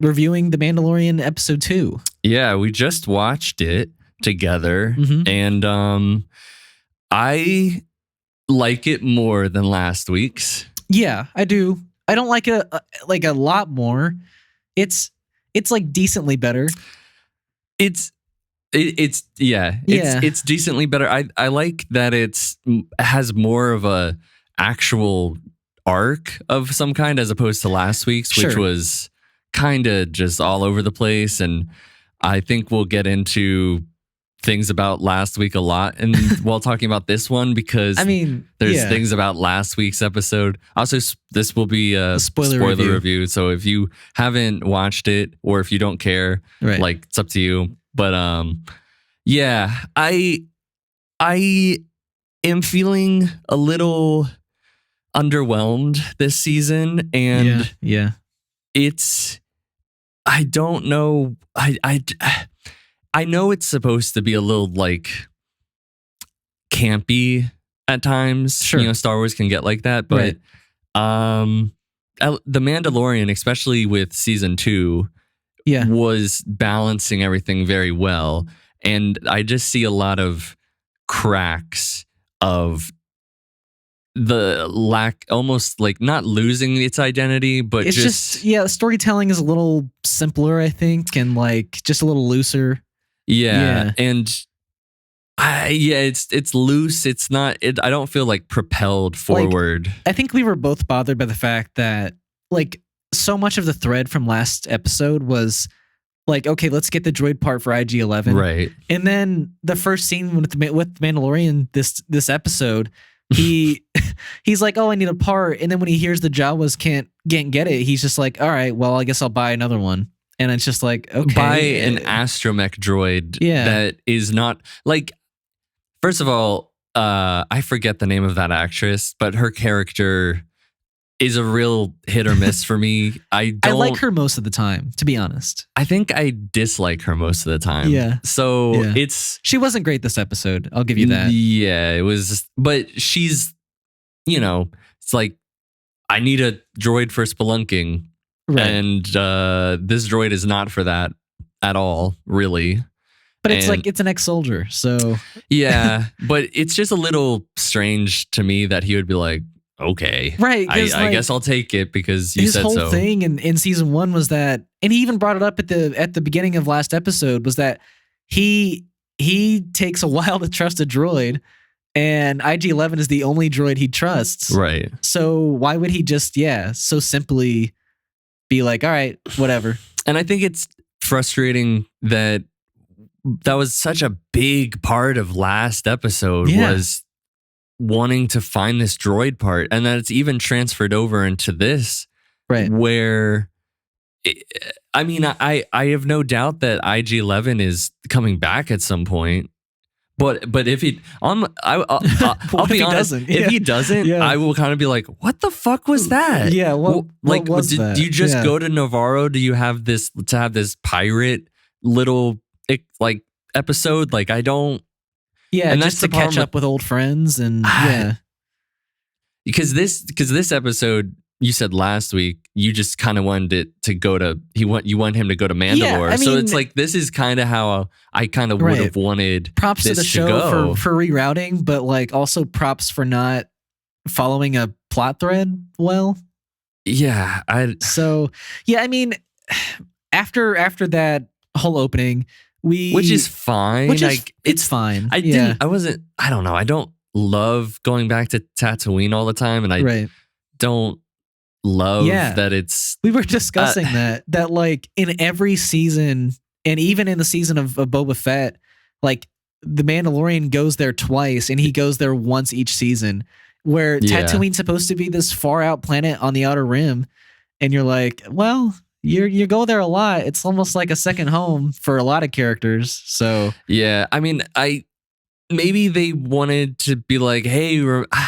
reviewing The Mandalorian episode 2. Yeah, we just watched it together, and I like it more than last week's. Yeah, I do. I don't like it like a lot more. It's like decently better. It's decently better. I like that it has more of a actual arc of some kind as opposed to last week's, which was kind of just all over the place. And I think we'll get into things about last week a lot and while talking about this one, because there's things about last week's episode. Also, this will be a spoiler review. So if you haven't watched it or if you don't care, like, it's up to you. But I am feeling a little underwhelmed this season, and I don't know. I know it's supposed to be a little like campy at times. Sure. You know, Star Wars can get like that, but The Mandalorian, especially with season 2, was balancing everything very well. And I just see a lot of cracks of the lack, almost like not losing its identity, but it's just storytelling is a little simpler, I think, and like just a little looser. And it's loose. It's not. I don't feel like propelled forward. Like, I think we were both bothered by the fact that like so much of the thread from last episode was like, okay, let's get the droid part for IG-11, right? And then the first scene with Mandalorian this episode, he's like, oh, I need a part, and then when he hears the Jawas can't get it, he's just like, all right, well, I guess I'll buy another one. And it's just like, okay, buy an astromech droid that is not like. First of all, I forget the name of that actress, but her character is a real hit or miss for me. I like her most of the time, to be honest. I think I dislike her most of the time. So she wasn't great this episode. I'll give you that. Yeah, it was, but she's, it's like, I need a droid for spelunking. Right. And this droid is not for that at all, really. But it's like, it's an ex-soldier, so... Yeah, but it's just a little strange to me that he would be like, okay, right? I guess I'll take it because you said so. His whole thing in season 1 was that, and he even brought it up at the beginning of last episode, was that he takes a while to trust a droid, and IG-11 is the only droid he trusts. Right. So why would he just, so simply be like, all right, whatever. And I think it's frustrating that was such a big part of last episode was wanting to find this droid part, and that it's even transferred over into this, right? Where, I have no doubt that IG-11 is coming back at some point. But if he, I'll be honest. If he doesn't, I will kind of be like, "What the fuck was that?" Yeah, what was that? Do you just go to Navarro? Do you have this pirate little like episode? Like, I don't. Yeah, and just to catch up with old friends and because this episode, you said last week, you just kind of wanted it to go to you want him to go to Mandalore. So it's like, this is kind of how I kind of would have wanted props this to the show for rerouting, but like also props for not following a plot thread well. Yeah, after that whole opening, which is fine. It's fine. I don't know. I don't love going back to Tatooine all the time, and I don't love that it's. We were discussing that like in every season, and even in the season of Boba Fett, like the Mandalorian goes there twice, and he goes there once each season. Where Tatooine's supposed to be this far out planet on the Outer Rim, and you're like, well. You go there a lot. It's almost like a second home for a lot of characters. So yeah, maybe they wanted to be like, hey,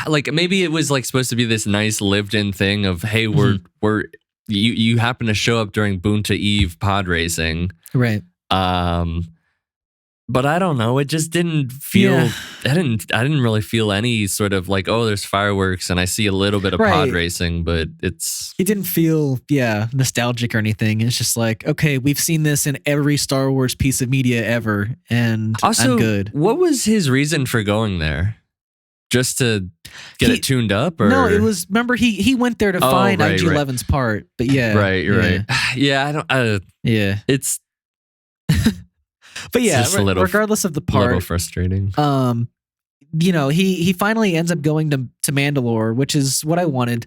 like maybe it was like supposed to be this nice lived-in thing of, hey, you happen to show up during Boonta Eve pod racing, right? But I don't know. It just didn't feel. Yeah. I didn't really feel any sort of like, oh, there's fireworks and I see a little bit of pod racing, but it didn't feel nostalgic or anything. It's just like, okay, we've seen this in every Star Wars piece of media ever, and also, I'm good. What was his reason for going there? Just to get it tuned up, or no? It was. Remember, he went there to find IG-11's part, but right. Yeah, I don't. It's. But yeah, regardless of the part, a little frustrating. He finally ends up going to Mandalore, which is what I wanted,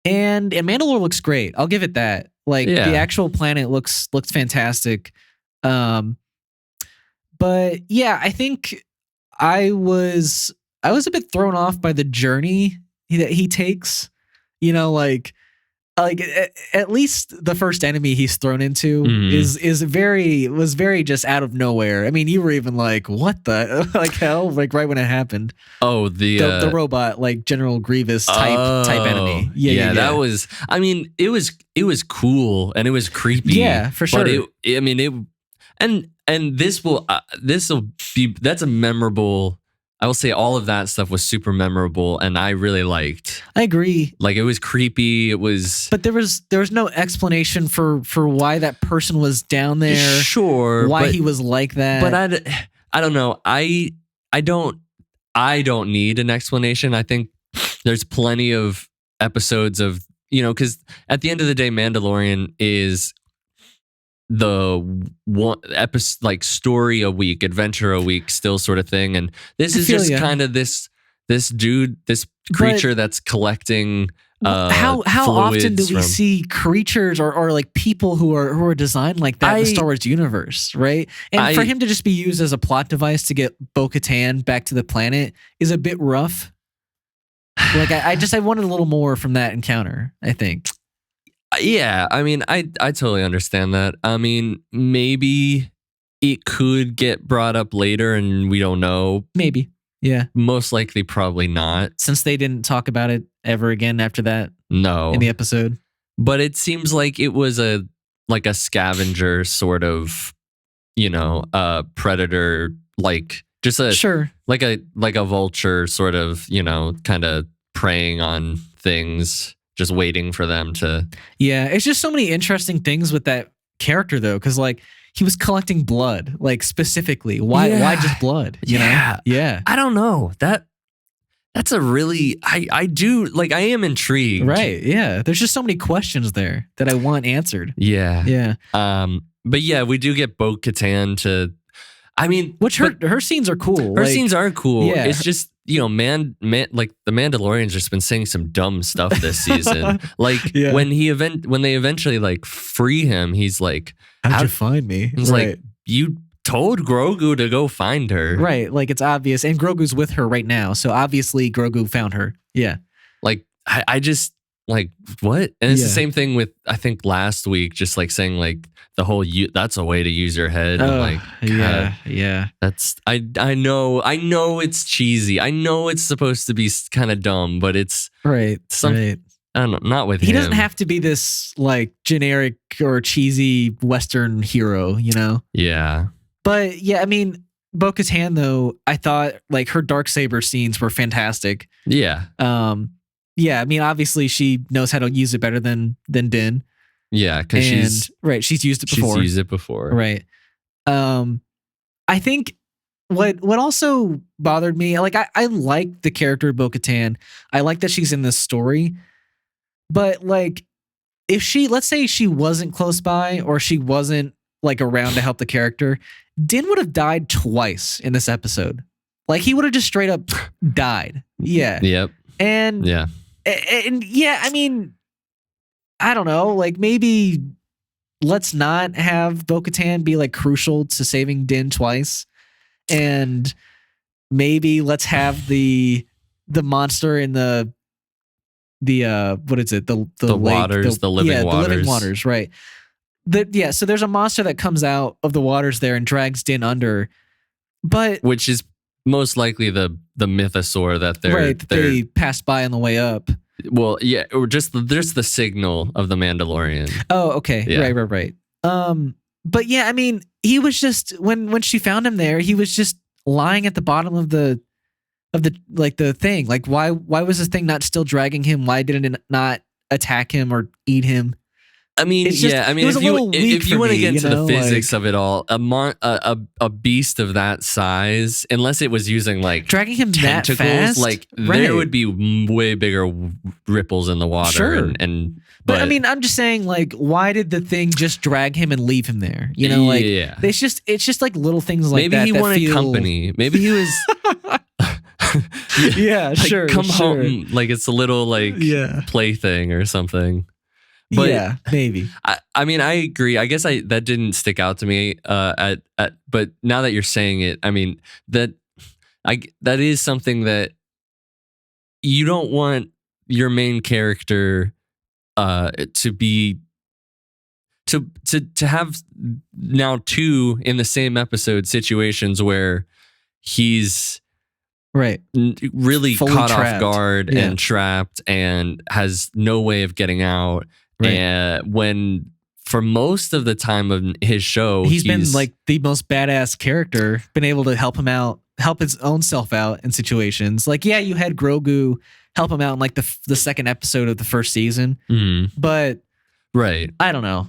and Mandalore looks great. I'll give it that. Like the actual planet looks fantastic. But yeah, I think I was a bit thrown off by the journey that he takes. Like at least the first enemy he's thrown into was very just out of nowhere. I mean, you were even like, what the like hell? Like right when it happened. Oh, the robot, like General Grievous type enemy. Yeah. That was. I mean, it was cool and it was creepy. Yeah, for sure. But this will be that's a memorable. I will say all of that stuff was super memorable, and I really liked. I agree. Like it was creepy. It was, but there was no explanation for why that person was down there. Sure, why he was like that. But I don't know. I don't need an explanation. I think there's plenty of episodes of because at the end of the day, Mandalorian is the one episode, like story a week, adventure a week, still sort of thing. And this is just kind of this creature that's collecting. How often do we see creatures or like people who are designed like that in the Star Wars universe, right? And for him to just be used as a plot device to get Bo-Katan back to the planet is a bit rough. Like I wanted a little more from that encounter, I think. Yeah, I mean, I totally understand that. I mean, maybe it could get brought up later and we don't know. Maybe. Yeah. Most likely, probably not. Since they didn't talk about it ever again after that. No. In the episode. But it seems like it was a scavenger sort of, predator, like just like a vulture sort of, kind of preying on things. Just waiting for them to. Yeah, it's just so many interesting things with that character though, because like he was collecting blood, like specifically. Why just blood? You know? Yeah. I don't know. That's a really I do like I am intrigued. Right. Yeah. There's just so many questions there that I want answered. Yeah. Yeah. But yeah, we do get Bo-Katan to. I mean, her scenes are cool. Her scenes are cool. Yeah. It's just man, like the Mandalorian's just been saying some dumb stuff this season. Like when they eventually like free him, he's like, "How'd you find me?" He's like, "You told Grogu to go find her." Right. Like it's obvious, and Grogu's with her right now, so obviously Grogu found her. Yeah. Like I just like what, and it's the same thing with I think last week, just like saying like. The whole that's a way to use your head. Like yeah. That's I know it's cheesy. I know it's supposed to be kind of dumb, but it's right. I don't know. Not with him. He doesn't have to be this like generic or cheesy Western hero, Yeah. But yeah, I mean, Bo-Katan though, I thought like her Darksaber scenes were fantastic. Yeah. Yeah. I mean, obviously she knows how to use it better than Din. Yeah, because she's used it before. She's used it before. Right. I think what also bothered me, like I like the character of Bo-Katan. I like that she's in this story. But like if let's say she wasn't close by or she wasn't like around to help the character, Din would have died twice in this episode. Like he would have just straight up died. Yeah. Yep. And yeah, I mean, I don't know, like maybe let's not have Bo-Katan be like crucial to saving Din twice. And maybe let's have the monster in the what is it? The lake, waters, the living waters. The living waters, right. So there's a monster that comes out of the waters there and drags Din under. But which is most likely the mythosaur that they passed by on the way up. Well, yeah, or just there's the signal of the Mandalorian. Oh, okay. Yeah. Right. But yeah, I mean, he was just when she found him there, he was just lying at the bottom of the thing. Like, why was this thing not still dragging him? Why didn't it not attack him or eat him? I mean, if you want to get into the physics of it all, a beast of that size, unless it was using like dragging him tentacles, that fast, like there would be way bigger ripples in the water. Sure. But I mean, I'm just saying, like, why did the thing just drag him and leave him there? You know, like it's just like little things like that. Maybe he wanted company. Maybe he was. Sure. Come home, like it's a little like plaything or something. But maybe. I mean, I agree. I guess that didn't stick out to me. But now that you're saying it, I mean that is something that you don't want your main character to be to have now two in the same episode situations where he's really fully caught trapped. Off guard and trapped and has no way of getting out. And when for most of the time of his show, he's been like the most badass character, been able to help him out, help his own self out in situations. Like, you had Grogu help him out in like the second episode of the first season, but I don't know.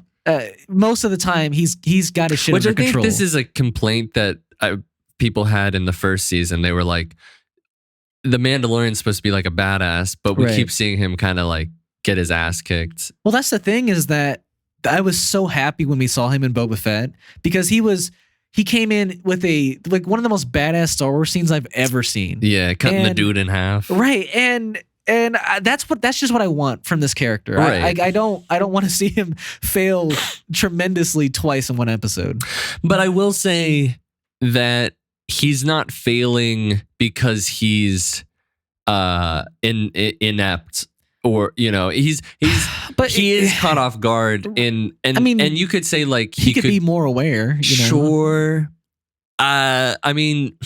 Most of the time, he's got his shit under control. Which I think this is a complaint that people had in the first season. They were like, the Mandalorian's supposed to be like a badass, but we keep seeing him kind of like get his ass kicked. Well, that's the thing, is that I was so happy when we saw him in Boba Fett, because he came in with one of the most badass Star Wars scenes I've ever seen. Yeah, cutting the dude in half. Right, and that's just what I want from this character. Right. I don't want to see him fail tremendously twice in one episode. But I will say that he's not failing because he's inept. Or, you know, he is caught off guard, and you could say like he could be more aware. You know? Sure. I mean,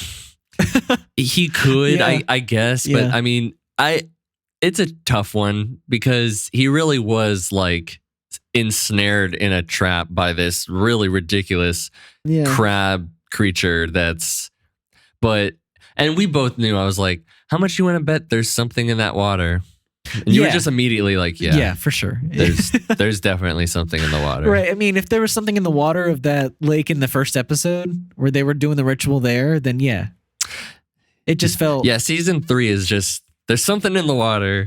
he could, I guess, but I mean, it's a tough one because he really was like ensnared in a trap by this really ridiculous crab creature. And we both knew. I was like, how much you want to bet there's something in that water? And you were just immediately like, yeah, for sure. There's definitely something in the water. Right. I mean, if there was something in the water of that lake in the first episode where they were doing the ritual there, then it just felt. Yeah, season 3 is just, there's something in the water.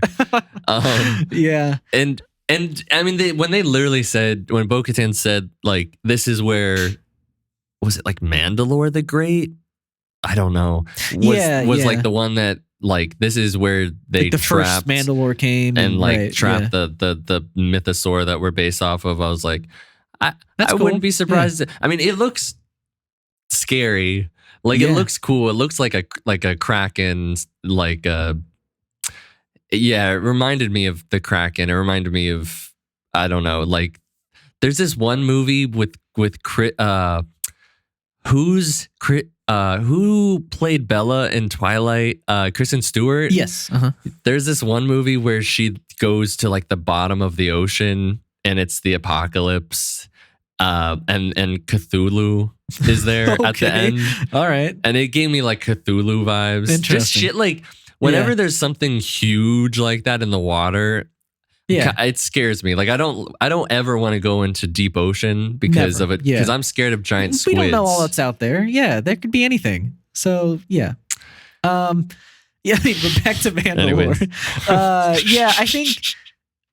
And I mean, when they literally said, when Bo-Katan said, like, this is where, was it like Mandalore the Great? I don't know. Was like the one that, like, this is where they the first Mandalore came and like trapped the mythosaur that we're based off of. I was like, I wouldn't be surprised. I mean, it looks scary. Like it looks cool. It looks like a kraken. Like it reminded me of the Kraken. It reminded me of, I don't know. Like there's this one movie with who played Bella in Twilight? Kristen Stewart. Yes. There's this one movie where she goes to like the bottom of the ocean and it's the apocalypse. And Cthulhu is there at the end. All right. And it gave me like Cthulhu vibes. Just shit like whenever there's something huge like that in the water, it scares me. Like I don't ever want to go into deep ocean because of it. Because I'm scared of giant squids. We don't know all that's out there. Yeah, there could be anything. So but back to Mandalore.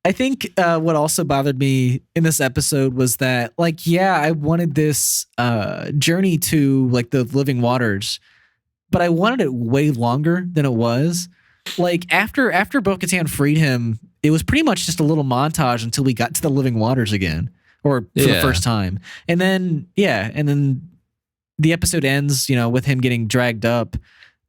I think what also bothered me in this episode was that, like, I wanted this journey to like the living waters, but I wanted it way longer than it was. Like after Bo-Katan freed him, it was pretty much just a little montage until we got to the living waters again, or for the first time. And then the episode ends, with him getting dragged up.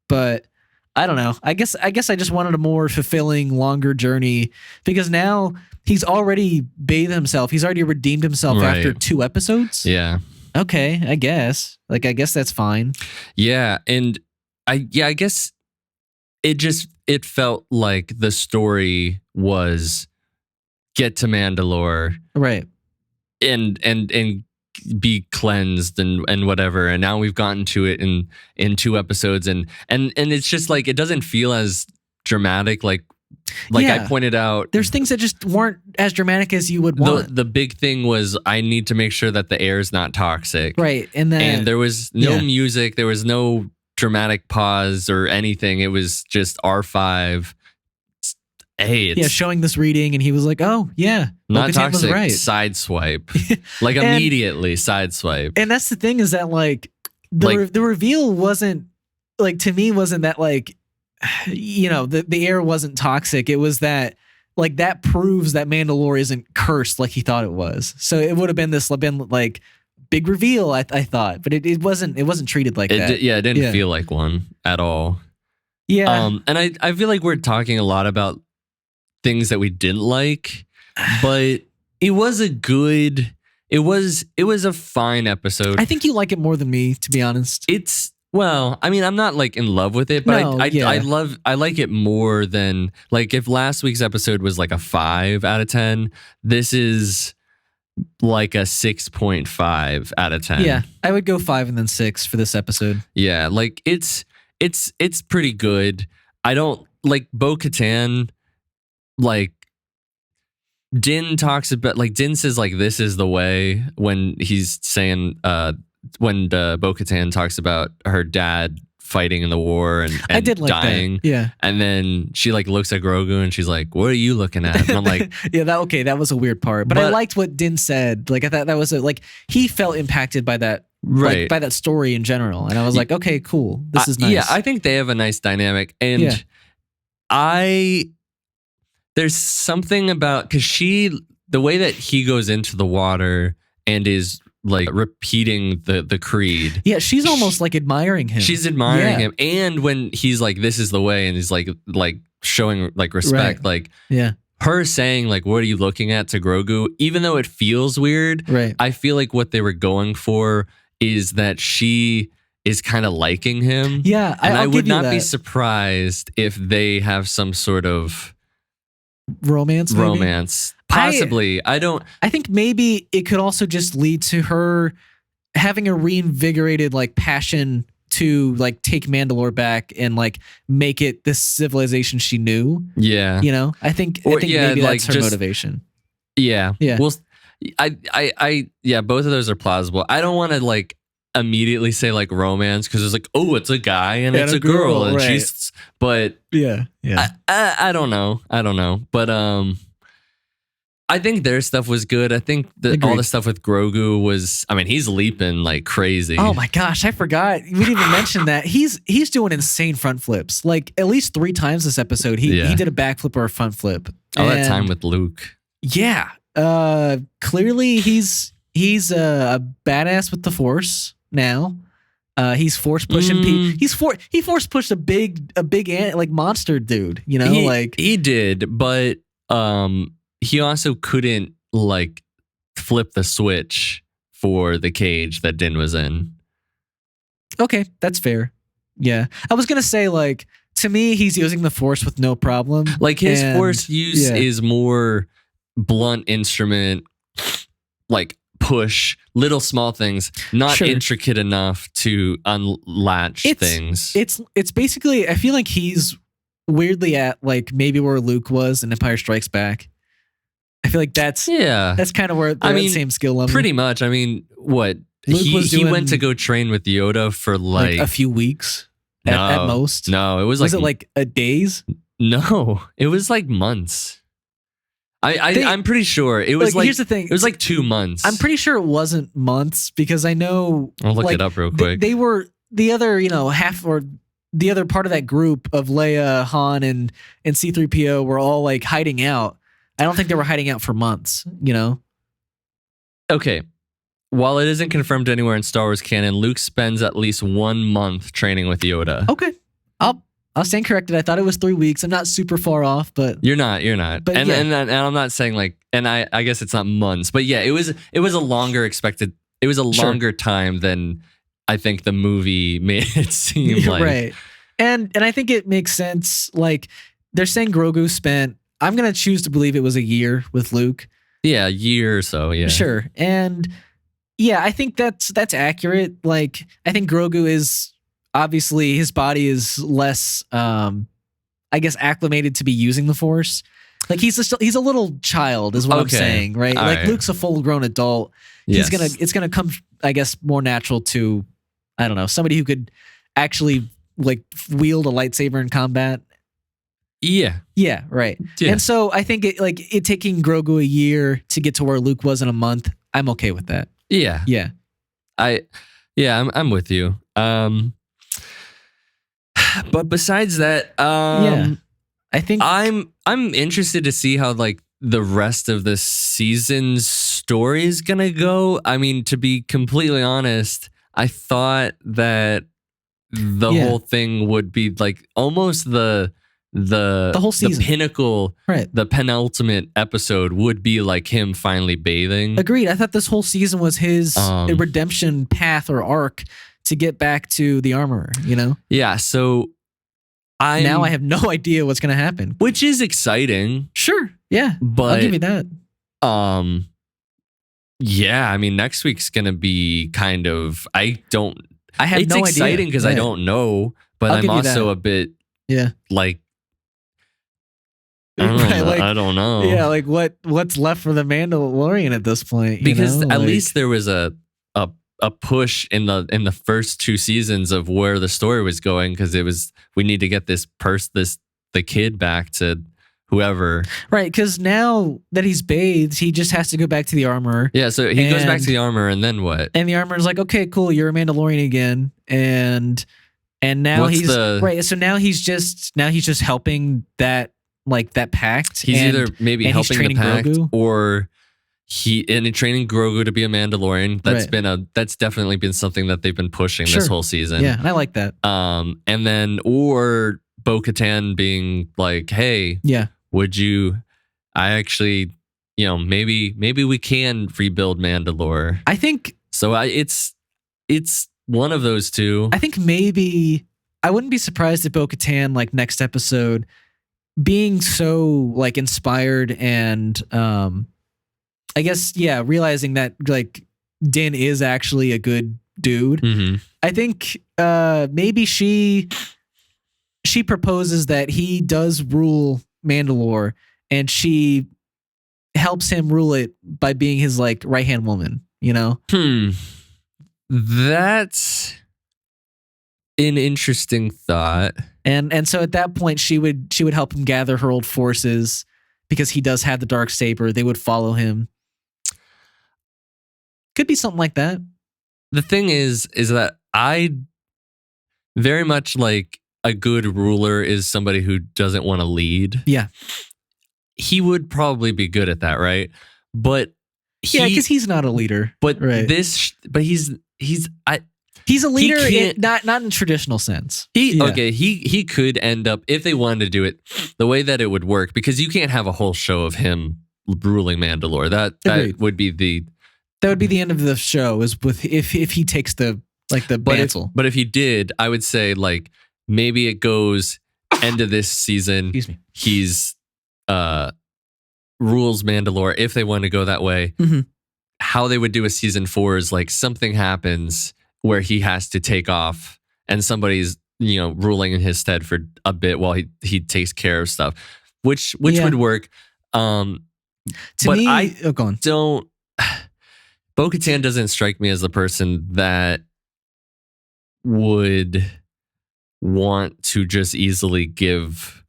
But I don't know. I guess I just wanted a more fulfilling, longer journey, because now he's already bathed himself. He's already redeemed himself after 2 episodes. Yeah. Okay, I guess. Like, I guess that's fine. Yeah, and I guess it felt like the story was get to Mandalore, right, and be cleansed and whatever. And now we've gotten to it in 2 episodes, and it's just like it doesn't feel as dramatic. Like I pointed out, there's things that just weren't as dramatic as you would want. The big thing was I need to make sure that the air is not toxic, right? And there was no music, there was no dramatic pause or anything. It was just R5. Hey, showing this reading, and he was like, "Oh, yeah, not toxic." Right. Side swipe, like immediately side swipe. And that's the thing, is that like the reveal wasn't like, to me, wasn't that like, you know, the air wasn't toxic. It was that like that proves that Mandalore isn't cursed like he thought it was. So it would have been like big reveal, I thought, but it wasn't treated like that. It didn't feel like one at all. Yeah, and I feel like we're talking a lot about things that we didn't like, but it was a fine episode. I think you like it more than me, to be honest. Well, I mean, I'm not like in love with it, but I like it more than, like, if last week's episode was like a 5 out of 10, this is like a 6.5 out of 10. Yeah, I would go 5 and then 6 for this episode. Yeah, like it's pretty good. I don't like Bo-Katan. Like Din talks about, like, Din says like this is the way when he's saying when Bo-Katan talks about her dad fighting in the war and I did like dying. That. Yeah. And then she like looks at Grogu and she's like, "What are you looking at?" And I'm like, that was a weird part. But I liked what Din said. Like, I thought that was like he felt impacted by that, right, like, by that story in general. And I was like, okay, cool. This is nice. Yeah, I think they have a nice dynamic. And there's something about, because the way that he goes into the water and is like repeating the creed. Yeah, she's almost like admiring him. She's admiring him. And when he's like, "This is the way," and he's like showing like respect, right, like her saying like, "What are you looking at?" to Grogu, even though it feels weird, right, I feel like what they were going for is that she is kind of liking him. Yeah, and I would not be surprised if they have some sort of romance possibly. I think maybe it could also just lead to her having a reinvigorated like passion to like take Mandalore back and like make it this civilization she knew. Yeah, you know, I think maybe that's her motivation. Yeah. Well, I both of those are plausible. I don't want to like immediately say like romance, because it's like, oh, it's a guy and it's a girl and right, she's, but I don't know, but I think their stuff was good. I think that all the stuff with Grogu was, I mean, he's leaping like crazy. Oh my gosh, I forgot. We didn't even mention that. He's doing insane front flips. Like at least 3 times this episode. He did a backflip or a front flip. All that time with Luke. Yeah. Clearly he's a badass with the Force now. He's force pushing people. He force pushed a big like monster dude, you know, he did, but he also couldn't like flip the switch for the cage that Din was in. Okay, that's fair. Yeah, I was gonna say, like, to me, he's using the Force with no problem. Like his Force use is more blunt instrument, like push little small things, not intricate enough to unlatch things. It's basically, I feel like he's weirdly at like maybe where Luke was in Empire Strikes Back. I feel like that's kind of where the same skill level. Pretty much. I mean, what he went to go train with Yoda for like a few weeks at most. No, it was it like a days? No, it was like months. I'm pretty sure it was like, here's the thing. It was like 2 months. I'm pretty sure it wasn't months, because I know I'll look it up real quick. They were the other, half or the other part of that group of Leia, Han, and C-3PO were all like hiding out. I don't think they were hiding out for months, Okay. While it isn't confirmed anywhere in Star Wars canon, Luke spends at least 1 month training with Yoda. Okay. I'll stand corrected. I thought it was 3 weeks. I'm not super far off, but you're not. But and I'm not saying like, and I guess it's not months, but yeah, it was a longer expected. It was a longer time than I think the movie made it seem like. Right. And I think it makes sense. Like, they're saying Grogu spent, I'm going to choose to believe it was a year with Luke. Yeah, a year or so. Yeah. Sure. And Yeah, I think that's accurate. Like, I think Grogu is obviously his body is less, I guess, acclimated to be using the Force. Like he's a little child, is what I'm saying, right? All like right. Luke's a full grown adult. It's gonna come, I guess, more natural to, I don't know, somebody who could actually like wield a lightsaber in combat. Yeah. Yeah, right. Yeah. And so I think it taking Grogu a year to get to where Luke was in a month, I'm okay with that. Yeah. Yeah. I'm with you. But besides that, I think I'm interested to see how like the rest of the season's story is gonna go. I mean, to be completely honest, I thought that the whole thing would be like almost the whole season, the pinnacle, right? The penultimate episode would be like him finally bathing. Agreed. I thought this whole season was his redemption path or arc to get back to the armorer, you know? Yeah, so now I have no idea what's going to happen. Which is exciting. Sure, yeah. But I'll give you that. Yeah, I mean, next week's going to be kind of, I have no idea. It's exciting because I don't know, but I'm also a bit, like, I don't know. Yeah, like what's left for the Mandalorian at this point? Because at least there was a push in the first two seasons of where the story was going, because it was, we need to get the kid back to whoever. Right, because now that he's bathed, he just has to go back to the armorer. Yeah, so he goes back to the armorer, and then what? And the armorer's like, okay, cool, you're a Mandalorian again, and now So now he's just helping that pact. He's either maybe helping the pact Grogu, or training Grogu to be a Mandalorian. That's definitely been something that they've been pushing this whole season. Yeah, and I like that. And then or Bo-Katan being like, hey, would you? I actually, maybe we can rebuild Mandalore. I think so. It's one of those two. I think maybe I wouldn't be surprised if Bo-Katan next episode being so inspired and I guess realizing that Din is actually a good dude. Mm-hmm. I think maybe she proposes that he does rule Mandalore, and she helps him rule it by being his right-hand woman, That's an interesting thought. And so at that point she would help him gather her old forces, because he does have the Darksaber. They would follow him. Could be something like that. The thing is that I very much like a good ruler is somebody who doesn't want to lead. Yeah. He would probably be good at that, right? But because he's not a leader. But he's a leader, not in traditional sense. He could end up, if they wanted to do it the way that it would work, because you can't have a whole show of him ruling Mandalore. That would be the end of the show, is with if he takes the mantle. But if he did, I would say maybe it goes end of this season. Excuse me. He's rules Mandalore, if they want to go that way. Mm-hmm. How they would do a season 4 is something happens where he has to take off and somebody's ruling in his stead for a bit while he takes care of stuff, which would work. To me, go on. Don't. Bo-Katan doesn't strike me as the person that would want to just easily give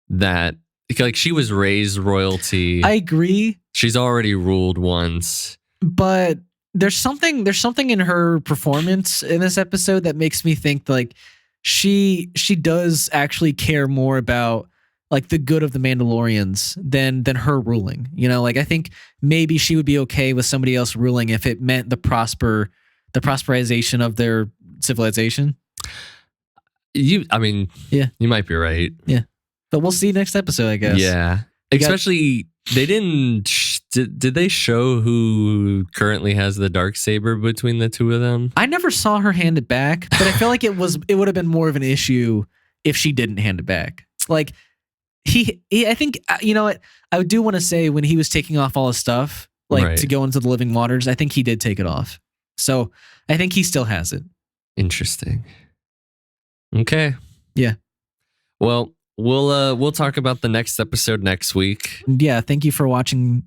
that. She was raised royalty. I agree. She's already ruled once. But there's something in her performance in this episode that makes me think she does actually care more about the good of the Mandalorians than her ruling. I think maybe she would be okay with somebody else ruling if it meant the prosperization of their civilization. You might be right. Yeah. But we'll see next episode, I guess. Yeah. Especially they didn't did they show who currently has the Darksaber between the two of them? I never saw her hand it back, but I feel like it would have been more of an issue if she didn't hand it back. I think, what I do want to say, when he was taking off all his stuff to go into the living waters, I think he did take it off. So I think he still has it. Interesting. Okay. Yeah. Well, we'll talk about the next episode next week. Yeah, thank you for watching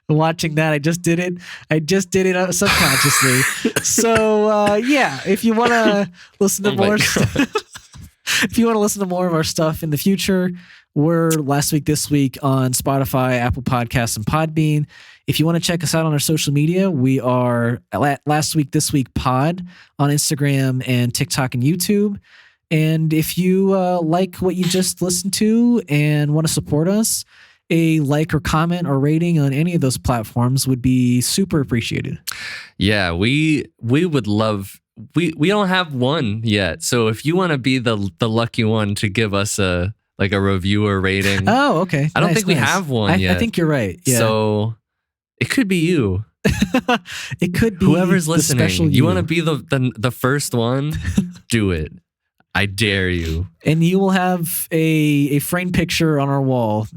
watching that. I just did it subconsciously. So yeah, if you want to listen to more if you want to listen to more of our stuff in the future, we're Last Week This Week on Spotify, Apple Podcasts, and Podbean. If you want to check us out on our social media, we are Last Week This Week Pod on Instagram and TikTok and YouTube. And if you like what you just listened to and want to support us, a like or comment or rating on any of those platforms would be super appreciated. Yeah, we would love. We don't have one yet, so if you want to be the lucky one to give us a review or rating. Oh, okay. I don't think we have one yet. I think you're right. Yeah. So it could be you. It could be whoever's listening. You want to be the first one? Do it. I dare you. And you will have a framed picture on our wall.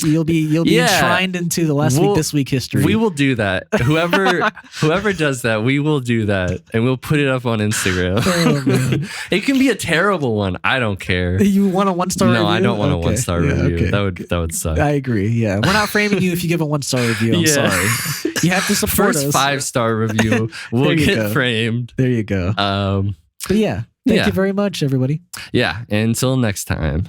You'll be enshrined into the Last Week This Week history. We will do that. Whoever does that, we will do that, and we'll put it up on Instagram. Oh, man. It can be a terrible one. I don't care. You want a 1-star review? No, I don't want a 1-star review. Okay. That would suck. I agree. Yeah, we're not framing you if you give a 1-star review. I'm sorry. You have to support us. First 5-star review will get framed. There you go. But yeah. Thank you very much, everybody. Yeah. Until next time.